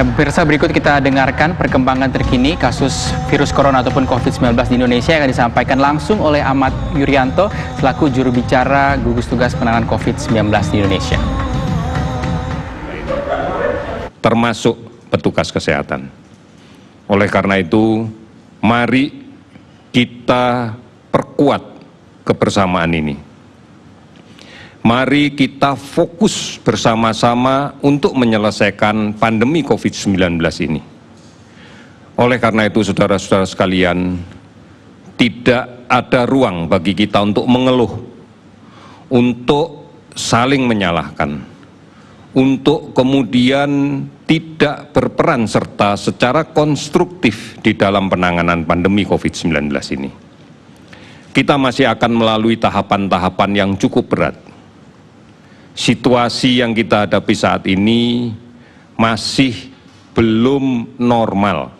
Dan pemirsa, berikut kita dengarkan perkembangan terkini kasus virus corona ataupun COVID-19 di Indonesia yang akan disampaikan langsung oleh Ahmad Yuryanto selaku juru bicara gugus tugas penanganan COVID-19 di Indonesia. Termasuk petugas kesehatan. Oleh karena itu, mari kita perkuat kebersamaan ini. Mari kita fokus bersama-sama untuk menyelesaikan pandemi COVID-19 ini. Oleh karena itu, saudara-saudara sekalian, tidak ada ruang bagi kita untuk mengeluh, untuk saling menyalahkan, untuk kemudian tidak berperan serta secara konstruktif di dalam penanganan pandemi COVID-19 ini. Kita masih akan melalui tahapan-tahapan yang cukup berat. Situasi yang kita hadapi saat ini masih belum normal.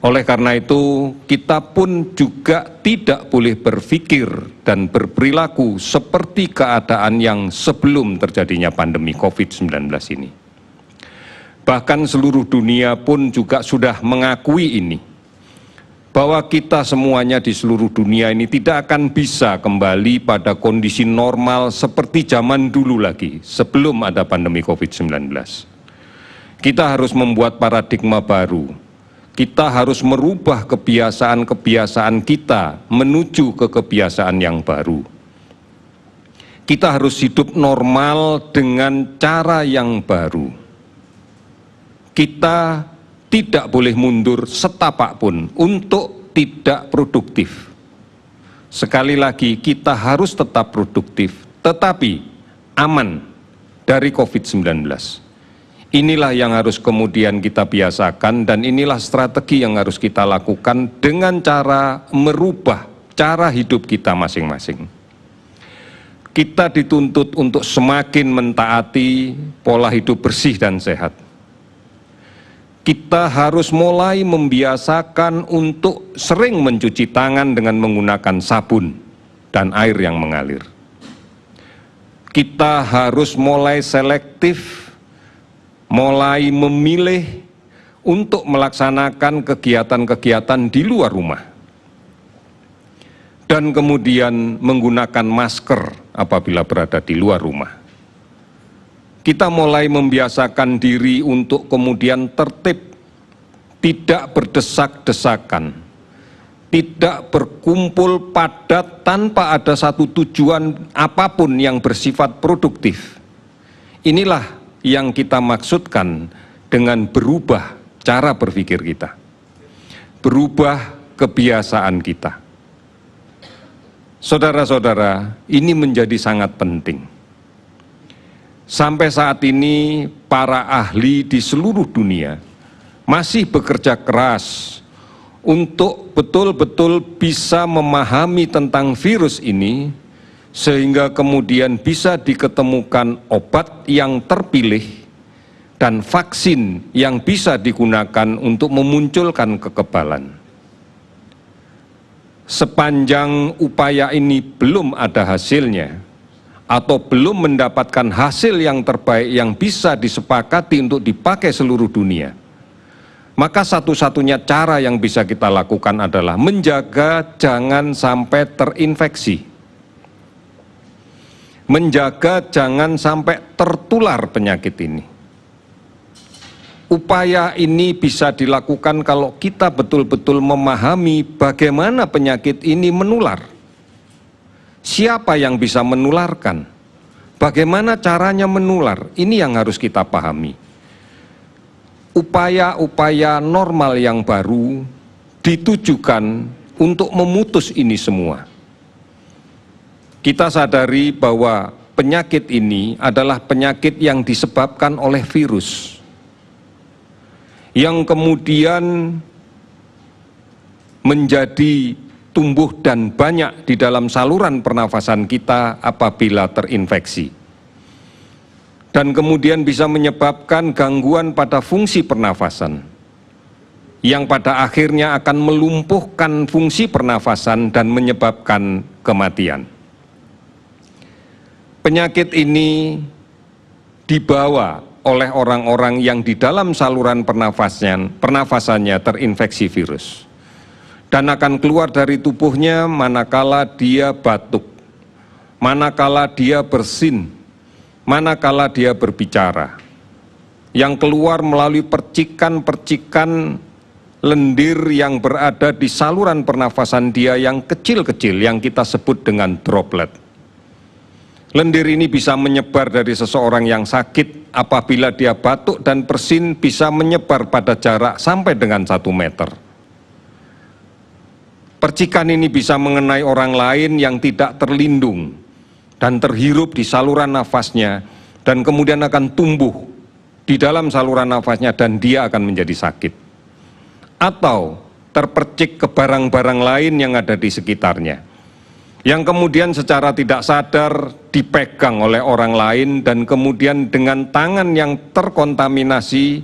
Oleh karena itu, kita pun juga tidak boleh berpikir dan berperilaku seperti keadaan yang sebelum terjadinya pandemi COVID-19 ini. Bahkan seluruh dunia pun juga sudah mengakui ini, bahwa kita semuanya di seluruh dunia ini tidak akan bisa kembali pada kondisi normal seperti zaman dulu lagi, sebelum ada pandemi COVID-19. Kita harus membuat paradigma baru. Kita harus merubah kebiasaan-kebiasaan kita menuju ke kebiasaan yang baru. Kita harus hidup normal dengan cara yang baru. Kita tidak boleh mundur setapak pun untuk tidak produktif. Sekali lagi, kita harus tetap produktif, tetapi aman dari COVID-19. Inilah yang harus kemudian kita biasakan dan inilah strategi yang harus kita lakukan dengan cara merubah cara hidup kita masing-masing. Kita dituntut untuk semakin mentaati pola hidup bersih dan sehat. Kita harus mulai membiasakan untuk sering mencuci tangan dengan menggunakan sabun dan air yang mengalir. Kita harus mulai selektif, mulai memilih untuk melaksanakan kegiatan-kegiatan di luar rumah. Dan kemudian menggunakan masker apabila berada di luar rumah. Kita mulai membiasakan diri untuk kemudian tertib, tidak berdesak-desakan, tidak berkumpul padat tanpa ada satu tujuan apapun yang bersifat produktif. Inilah yang kita maksudkan dengan berubah cara berpikir kita, berubah kebiasaan kita. Saudara-saudara, ini menjadi sangat penting. Sampai saat ini, para ahli di seluruh dunia masih bekerja keras untuk betul-betul bisa memahami tentang virus ini, sehingga kemudian bisa diketemukan obat yang terpilih dan vaksin yang bisa digunakan untuk memunculkan kekebalan. Sepanjang upaya ini belum ada hasilnya, atau belum mendapatkan hasil yang terbaik yang bisa disepakati untuk dipakai seluruh dunia, maka satu-satunya cara yang bisa kita lakukan adalah menjaga jangan sampai terinfeksi, menjaga jangan sampai tertular penyakit ini. Upaya ini bisa dilakukan kalau kita betul-betul memahami bagaimana penyakit ini menular. Siapa yang bisa menularkan? Bagaimana caranya menular? Ini yang harus kita pahami. Upaya-upaya normal yang baru ditujukan untuk memutus ini semua. Kita sadari bahwa penyakit ini adalah penyakit yang disebabkan oleh virus, yang kemudian menjadi tumbuh dan banyak di dalam saluran pernafasan kita apabila terinfeksi. Dan kemudian bisa menyebabkan gangguan pada fungsi pernafasan, yang pada akhirnya akan melumpuhkan fungsi pernafasan dan menyebabkan kematian. Penyakit ini dibawa oleh orang-orang yang di dalam saluran pernafasannya terinfeksi virus dan akan keluar dari tubuhnya manakala dia batuk, manakala dia bersin, manakala dia berbicara, yang keluar melalui percikan-percikan lendir yang berada di saluran pernafasan dia yang kecil-kecil yang kita sebut dengan droplet. Lendir ini bisa menyebar dari seseorang yang sakit apabila dia batuk dan bersin, bisa menyebar pada jarak sampai dengan 1 meter. Percikan ini bisa mengenai orang lain yang tidak terlindung dan terhirup di saluran nafasnya dan kemudian akan tumbuh di dalam saluran nafasnya dan dia akan menjadi sakit. Atau terpercik ke barang-barang lain yang ada di sekitarnya, yang kemudian secara tidak sadar dipegang oleh orang lain dan kemudian dengan tangan yang terkontaminasi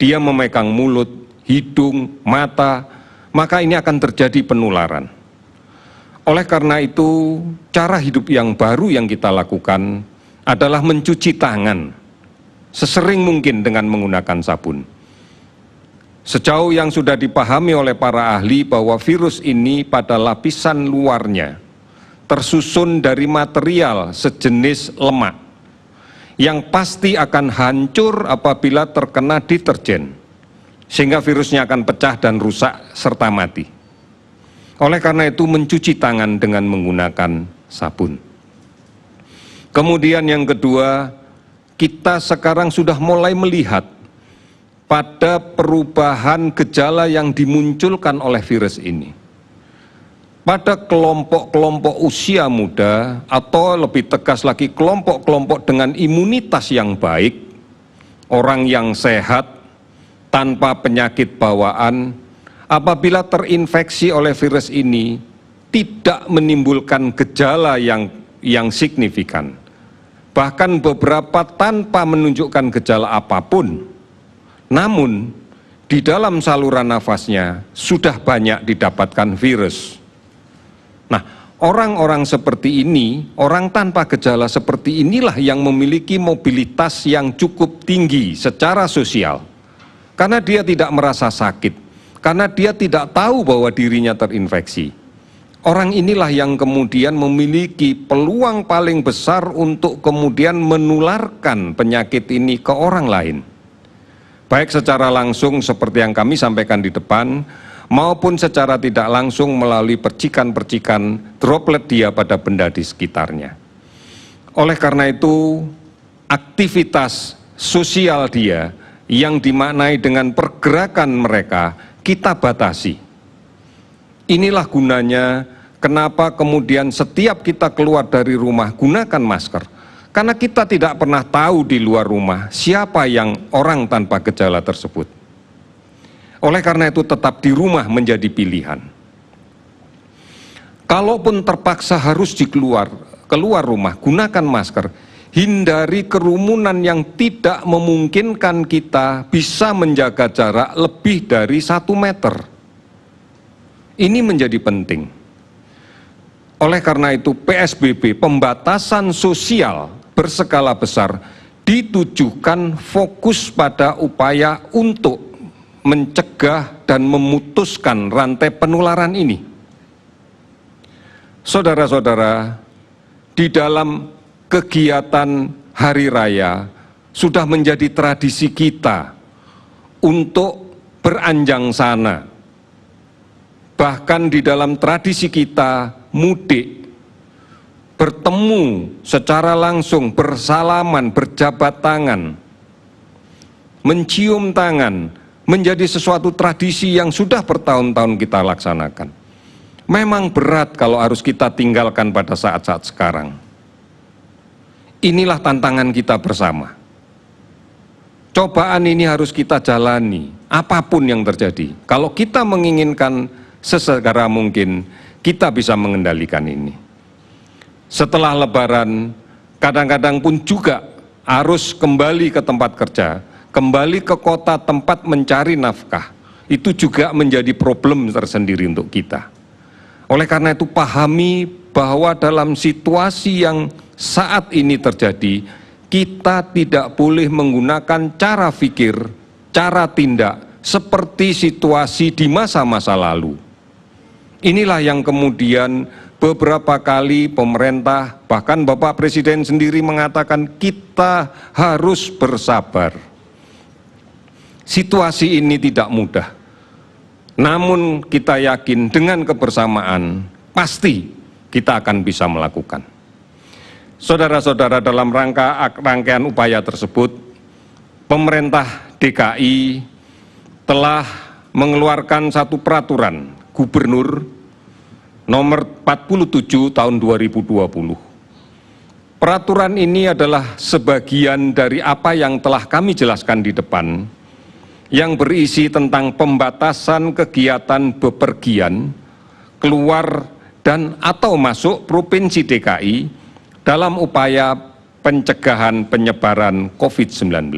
dia memegang mulut, hidung, mata, maka ini akan terjadi penularan. Oleh karena itu, cara hidup yang baru yang kita lakukan adalah mencuci tangan sesering mungkin dengan menggunakan sabun. Sejauh yang sudah dipahami oleh para ahli bahwa virus ini pada lapisan luarnya tersusun dari material sejenis lemak yang pasti akan hancur apabila terkena deterjen, sehingga virusnya akan pecah dan rusak serta mati. Oleh karena itu mencuci tangan dengan menggunakan sabun. Kemudian yang kedua, kita sekarang sudah mulai melihat pada perubahan gejala yang dimunculkan oleh virus ini. Pada kelompok-kelompok usia muda atau lebih tegas lagi kelompok-kelompok dengan imunitas yang baik, orang yang sehat, tanpa penyakit bawaan, apabila terinfeksi oleh virus ini tidak menimbulkan gejala yang signifikan. Bahkan beberapa tanpa menunjukkan gejala apapun. Namun, di dalam saluran nafasnya sudah banyak didapatkan virus. Nah, orang-orang seperti ini, orang tanpa gejala seperti inilah yang memiliki mobilitas yang cukup tinggi secara sosial. Karena dia tidak merasa sakit, karena dia tidak tahu bahwa dirinya terinfeksi. Orang inilah yang kemudian memiliki peluang paling besar untuk kemudian menularkan penyakit ini ke orang lain. Baik secara langsung seperti yang kami sampaikan di depan, maupun secara tidak langsung melalui percikan-percikan droplet dia pada benda di sekitarnya. Oleh karena itu, aktivitas sosial dia yang dimaknai dengan pergerakan mereka, kita batasi. Inilah gunanya kenapa kemudian setiap kita keluar dari rumah gunakan masker. Karena kita tidak pernah tahu di luar rumah siapa yang orang tanpa gejala tersebut. Oleh karena itu tetap di rumah menjadi pilihan. Kalaupun terpaksa harus keluar rumah, gunakan masker. Hindari kerumunan yang tidak memungkinkan kita bisa menjaga jarak lebih dari 1 meter. Ini menjadi penting. Oleh karena itu PSBB, pembatasan sosial berskala besar, ditujukan fokus pada upaya untuk mencegah dan memutuskan rantai penularan ini. Saudara-saudara, di dalam kegiatan hari raya sudah menjadi tradisi kita untuk beranjang sana. Bahkan di dalam tradisi kita mudik, bertemu secara langsung, bersalaman, berjabat tangan, mencium tangan, menjadi sesuatu tradisi yang sudah bertahun-tahun kita laksanakan. Memang berat kalau harus kita tinggalkan pada saat-saat sekarang. Inilah tantangan kita bersama. Cobaan ini harus kita jalani, apapun yang terjadi. Kalau kita menginginkan sesegera mungkin, kita bisa mengendalikan ini. Setelah Lebaran, kadang-kadang pun juga harus kembali ke tempat kerja, kembali ke kota tempat mencari nafkah. Itu juga menjadi problem tersendiri untuk kita. Oleh karena itu pahami bahwa dalam situasi yang saat ini terjadi, kita tidak boleh menggunakan cara pikir, cara tindak seperti situasi di masa-masa lalu. Inilah yang kemudian beberapa kali pemerintah, bahkan Bapak Presiden sendiri mengatakan kita harus bersabar. Situasi ini tidak mudah, namun kita yakin dengan kebersamaan pasti kita akan bisa melakukan. Saudara-saudara, dalam rangkaian upaya tersebut, pemerintah DKI telah mengeluarkan satu peraturan gubernur nomor 47 tahun 2020. Peraturan ini adalah sebagian dari apa yang telah kami jelaskan di depan, yang berisi tentang pembatasan kegiatan bepergian keluar dan atau masuk Provinsi DKI dalam upaya pencegahan penyebaran COVID-19.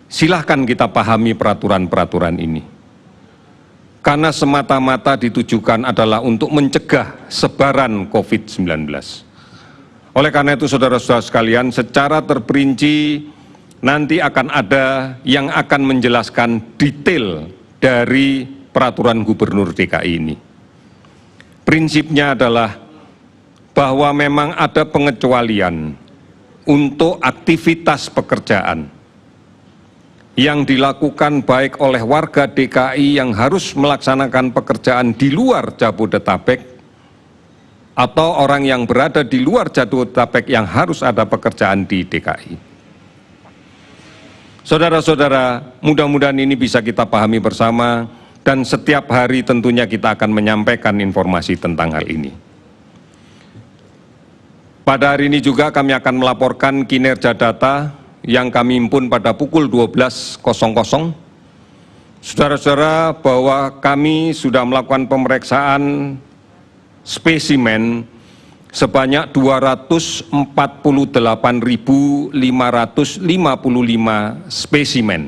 Silahkan kita pahami peraturan-peraturan ini, karena semata-mata ditujukan adalah untuk mencegah sebaran COVID-19. Oleh karena itu, saudara-saudara sekalian, secara terperinci nanti akan ada yang akan menjelaskan detail dari peraturan gubernur DKI ini. Prinsipnya adalah bahwa memang ada pengecualian untuk aktivitas pekerjaan yang dilakukan baik oleh warga DKI yang harus melaksanakan pekerjaan di luar Jabodetabek atau orang yang berada di luar Jabodetabek yang harus ada pekerjaan di DKI. Saudara-saudara, mudah-mudahan ini bisa kita pahami bersama dan setiap hari tentunya kita akan menyampaikan informasi tentang hal ini. Pada hari ini juga kami akan melaporkan kinerja data yang kami himpun pada pukul 12.00. Saudara-saudara, bahwa kami sudah melakukan pemeriksaan spesimen sebanyak 248.555 spesimen.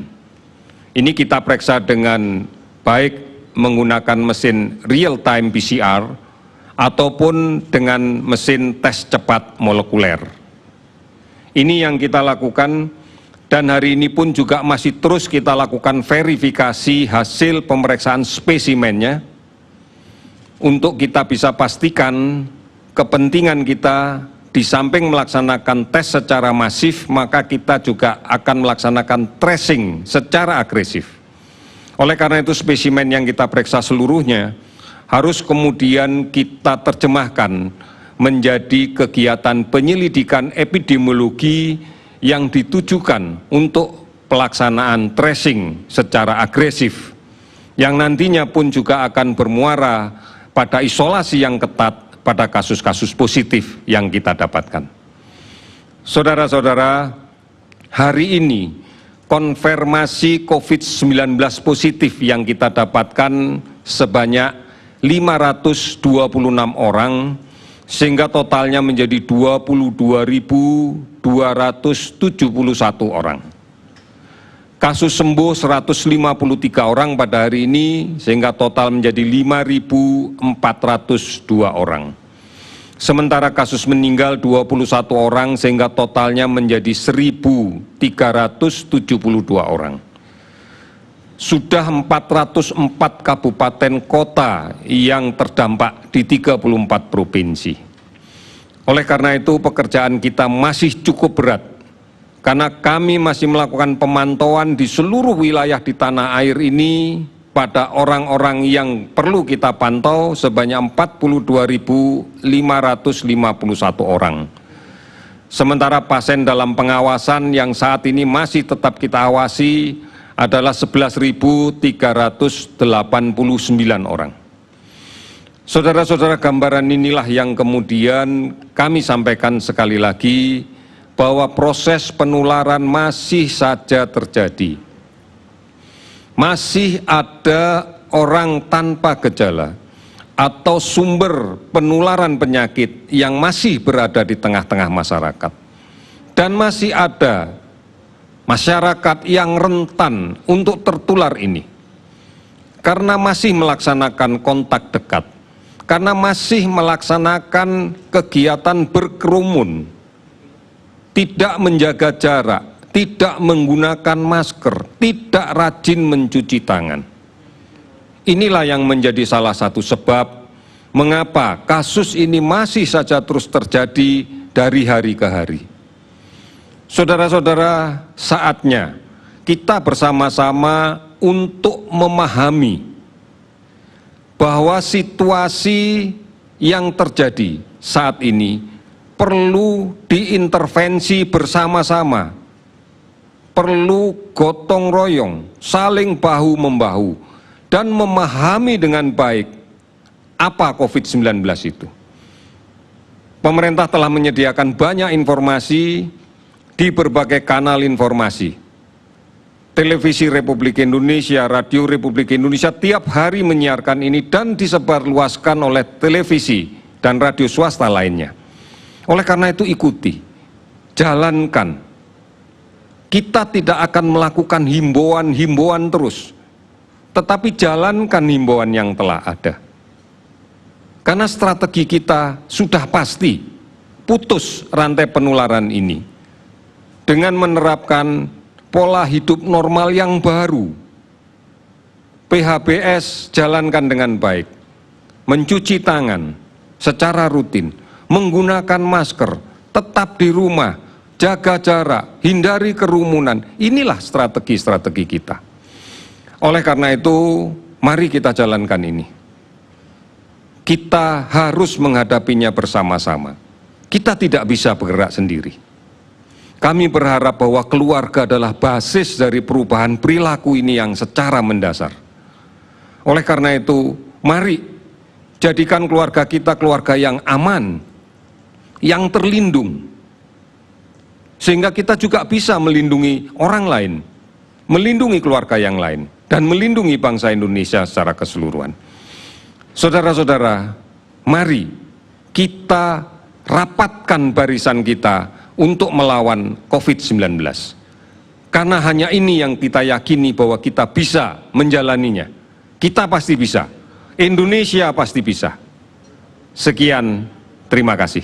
Ini kita periksa dengan baik menggunakan mesin real-time PCR ataupun dengan mesin tes cepat molekuler. Ini yang kita lakukan, dan hari ini pun juga masih terus kita lakukan verifikasi hasil pemeriksaan spesimennya untuk kita bisa pastikan kepentingan kita di samping melaksanakan tes secara masif, maka kita juga akan melaksanakan tracing secara agresif. Oleh karena itu, spesimen yang kita periksa seluruhnya harus kemudian kita terjemahkan menjadi kegiatan penyelidikan epidemiologi yang ditujukan untuk pelaksanaan tracing secara agresif, yang nantinya pun juga akan bermuara pada isolasi yang ketat pada kasus-kasus positif yang kita dapatkan. Saudara-saudara, hari ini konfirmasi COVID-19 positif yang kita dapatkan sebanyak 526 orang, sehingga totalnya menjadi 22.271 orang. Kasus sembuh 153 orang pada hari ini, sehingga total menjadi 5.402 orang. Sementara kasus meninggal 21 orang, sehingga totalnya menjadi 1.372 orang. Sudah 404 kabupaten kota yang terdampak di 34 provinsi. Oleh karena itu, pekerjaan kita masih cukup berat, karena kami masih melakukan pemantauan di seluruh wilayah di tanah air ini pada orang-orang yang perlu kita pantau sebanyak 42.551 orang. Sementara pasien dalam pengawasan yang saat ini masih tetap kita awasi adalah 11.389 orang. Saudara-saudara, gambaran inilah yang kemudian kami sampaikan sekali lagi, bahwa proses penularan masih saja terjadi. Masih ada orang tanpa gejala atau sumber penularan penyakit yang masih berada di tengah-tengah masyarakat. Dan masih ada masyarakat yang rentan untuk tertular ini, karena masih melaksanakan kontak dekat, karena masih melaksanakan kegiatan berkerumun, tidak menjaga jarak, tidak menggunakan masker, tidak rajin mencuci tangan. Inilah yang menjadi salah satu sebab mengapa kasus ini masih saja terus terjadi dari hari ke hari. Saudara-saudara, saatnya kita bersama-sama untuk memahami bahwa situasi yang terjadi saat ini perlu diintervensi bersama-sama, perlu gotong royong, saling bahu-membahu, dan memahami dengan baik apa COVID-19 itu. Pemerintah telah menyediakan banyak informasi di berbagai kanal informasi. Televisi Republik Indonesia, Radio Republik Indonesia tiap hari menyiarkan ini dan disebarluaskan oleh televisi dan radio swasta lainnya. Oleh karena itu ikuti, jalankan. Kita tidak akan melakukan himbauan-himbauan terus, tetapi jalankan himbauan yang telah ada. Karena strategi kita sudah pasti putus rantai penularan ini dengan menerapkan pola hidup normal yang baru. PHBS jalankan dengan baik, mencuci tangan secara rutin, menggunakan masker, tetap di rumah, jaga jarak, hindari kerumunan. Inilah strategi-strategi kita. Oleh karena itu, mari kita jalankan ini. Kita harus menghadapinya bersama-sama. Kita tidak bisa bergerak sendiri. Kami berharap bahwa keluarga adalah basis dari perubahan perilaku ini yang secara mendasar. Oleh karena itu, mari jadikan keluarga kita keluarga yang aman, yang terlindung, sehingga kita juga bisa melindungi orang lain, melindungi keluarga yang lain, dan melindungi bangsa Indonesia secara keseluruhan. Saudara-saudara, mari kita rapatkan barisan kita untuk melawan COVID-19. Karena hanya ini yang kita yakini bahwa kita bisa menjalaninya. Kita pasti bisa. Indonesia pasti bisa. Sekian, terima kasih.